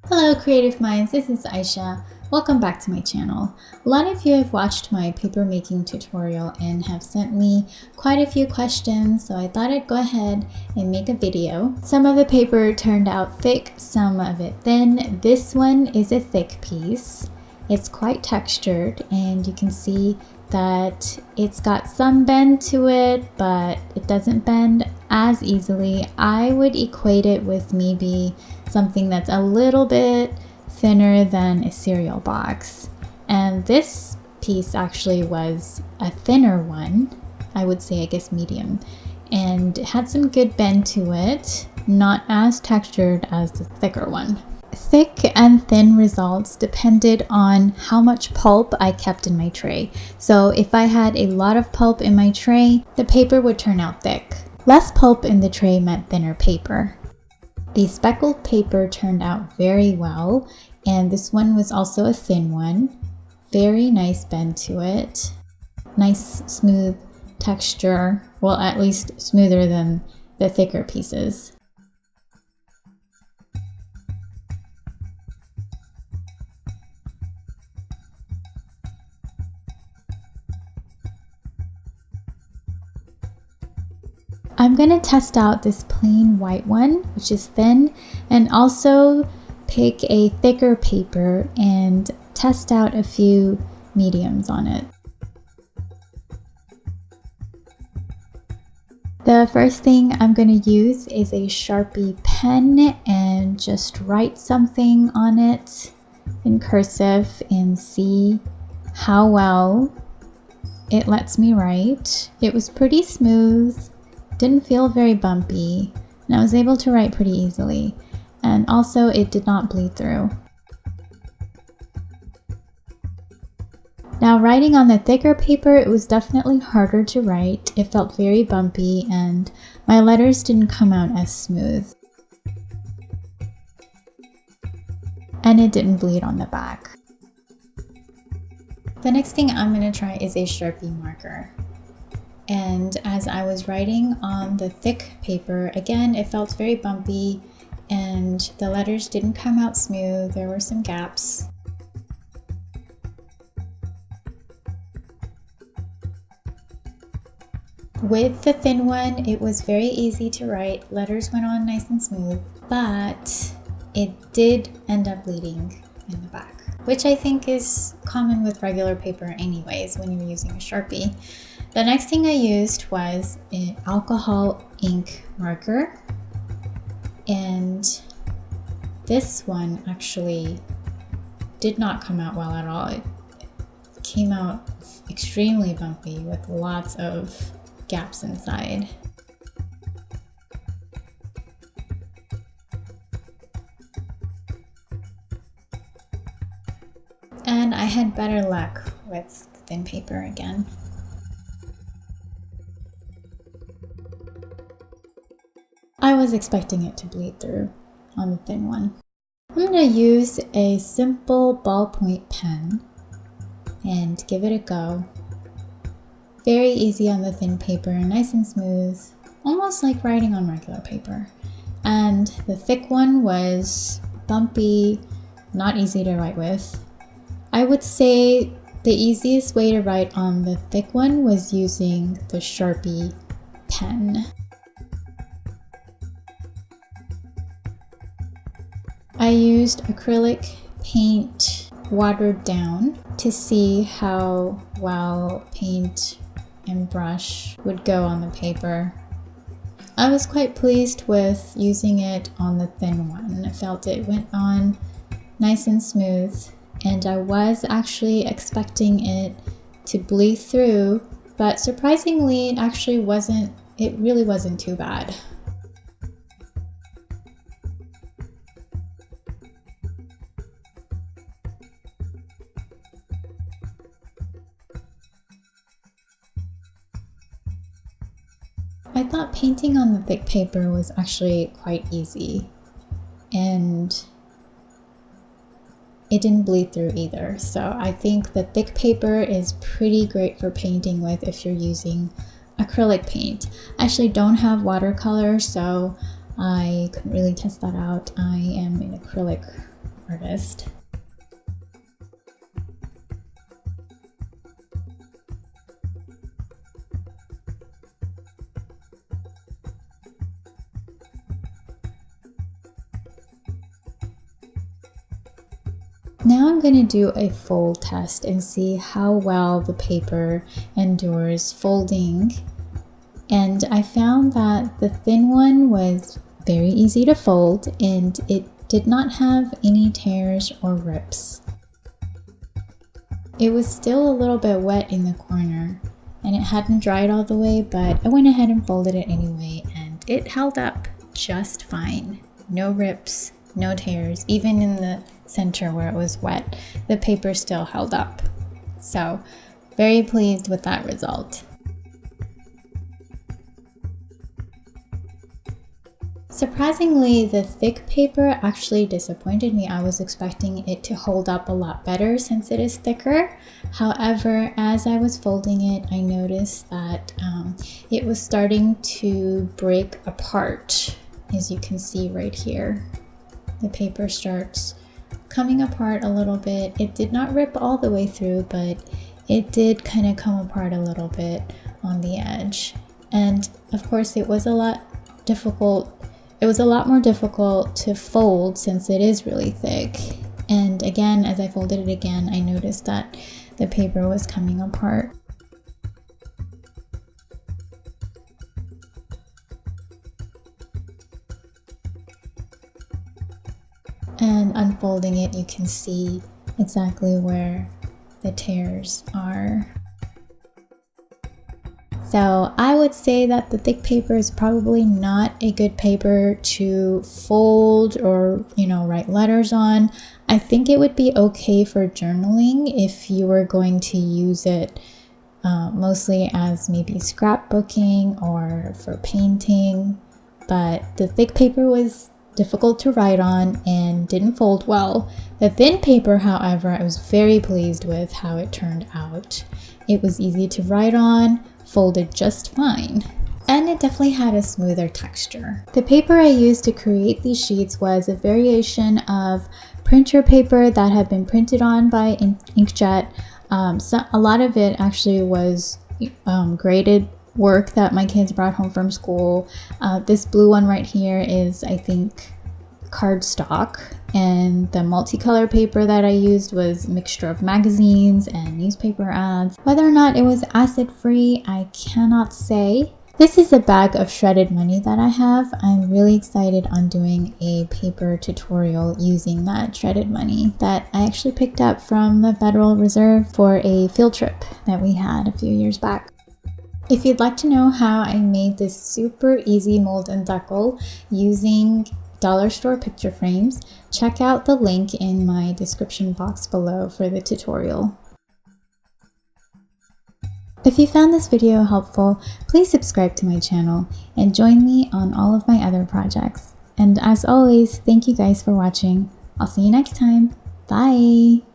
Hello creative minds, this is Aisha. Welcome back to my channel. A lot of you have watched my paper making tutorial and have sent me quite a few questions, so I thought I'd go ahead and make a video. Some of the paper turned out thick, some of it thin. This one is a thick piece. It's quite textured and you can see that it's got some bend to it, but it doesn't bend as easily. I would equate it with maybe something that's a little bit thinner than a cereal box. And this piece actually was a thinner one. I would say, I guess, medium. And it had some good bend to it, not as textured as the thicker one. Thick and thin results depended on how much pulp I kept in my tray. So if I had a lot of pulp in my tray, the paper would turn out thick. Less pulp in the tray meant thinner paper. The speckled paper turned out very well, and this one was also a thin one. Very nice bend to it. Nice smooth texture, well, at least smoother than the thicker pieces. I'm going to test out this plain white one, which is thin, and also pick a thicker paper and test out a few mediums on it. The first thing I'm going to use is a Sharpie pen and just write something on it in cursive and see how well it lets me write. It was pretty smooth. Didn't feel very bumpy, and I was able to write pretty easily, and also it did not bleed through. Now, writing on the thicker paper, it was definitely harder to write. It felt very bumpy and my letters didn't come out as smooth. And it didn't bleed on the back. The next thing I'm going to try is a Sharpie marker. And as I was writing on the thick paper, again, it felt very bumpy and the letters didn't come out smooth. There were some gaps. With the thin one, it was very easy to write. Letters went on nice and smooth, but it did end up bleeding in the back, which I think is common with regular paper anyways when you're using a Sharpie. The next thing I used was an alcohol ink marker, and this one actually did not come out well at all. It came out extremely bumpy with lots of gaps inside. And I had better luck with thin paper again. I was expecting it to bleed through on the thin one. I'm going to use a simple ballpoint pen and give it a go. Very easy on the thin paper, nice and smooth, almost like writing on regular paper. And the thick one was bumpy, not easy to write with. I would say the easiest way to write on the thick one was using the Sharpie pen. I used acrylic paint watered down to see how well paint and brush would go on the paper. I was quite pleased with using it on the thin one. I felt it went on nice and smooth, and I was actually expecting it to bleed through, but surprisingly it really wasn't too bad. I thought painting on the thick paper was actually quite easy, and it didn't bleed through either. So I think the thick paper is pretty great for painting with if you're using acrylic paint. I actually don't have watercolor, so I couldn't really test that out. I am an acrylic artist. Now I'm going to do a fold test and see how well the paper endures folding. And I found that the thin one was very easy to fold and it did not have any tears or rips. It was still a little bit wet in the corner and it hadn't dried all the way, but I went ahead and folded it anyway and it held up just fine. No rips, no tears, even in the center where it was wet, the paper still held up. So, very pleased with that result. Surprisingly, the thick paper actually disappointed me. I was expecting it to hold up a lot better since it is thicker. However, as I was folding it, I noticed that it was starting to break apart. As you can see right here, the paper starts coming apart a little bit. It did not rip all the way through, but it did kind of come apart a little bit on the edge. And of course, it was a lot more difficult to fold since it is really thick. And again, as I folded it again, I noticed that the paper was coming apart. And unfolding it, you can see exactly where the tears are. So I would say that the thick paper is probably not a good paper to fold or, write letters on. I think it would be okay for journaling if you were going to use it mostly as maybe scrapbooking or for painting. But the thick paper was difficult to write on and didn't fold well. The thin paper, however, I was very pleased with how it turned out. It was easy to write on, folded just fine, and it definitely had a smoother texture. The paper I used to create these sheets was a variation of printer paper that had been printed on by inkjet. A lot of it actually was graded work that my kids brought home from school. This blue one right here is, I think, cardstock, and the multicolor paper that I used was a mixture of magazines and newspaper ads. Whether or not it was acid free, I cannot say. This is a bag of shredded money that I have. I'm really excited on doing a paper tutorial using that shredded money that I actually picked up from the Federal Reserve for a field trip that we had a few years back. If you'd like to know how I made this super easy mold and decal using dollar store picture frames, check out the link in my description box below for the tutorial. If you found this video helpful, please subscribe to my channel and join me on all of my other projects. And as always, thank you guys for watching. I'll see you next time. Bye!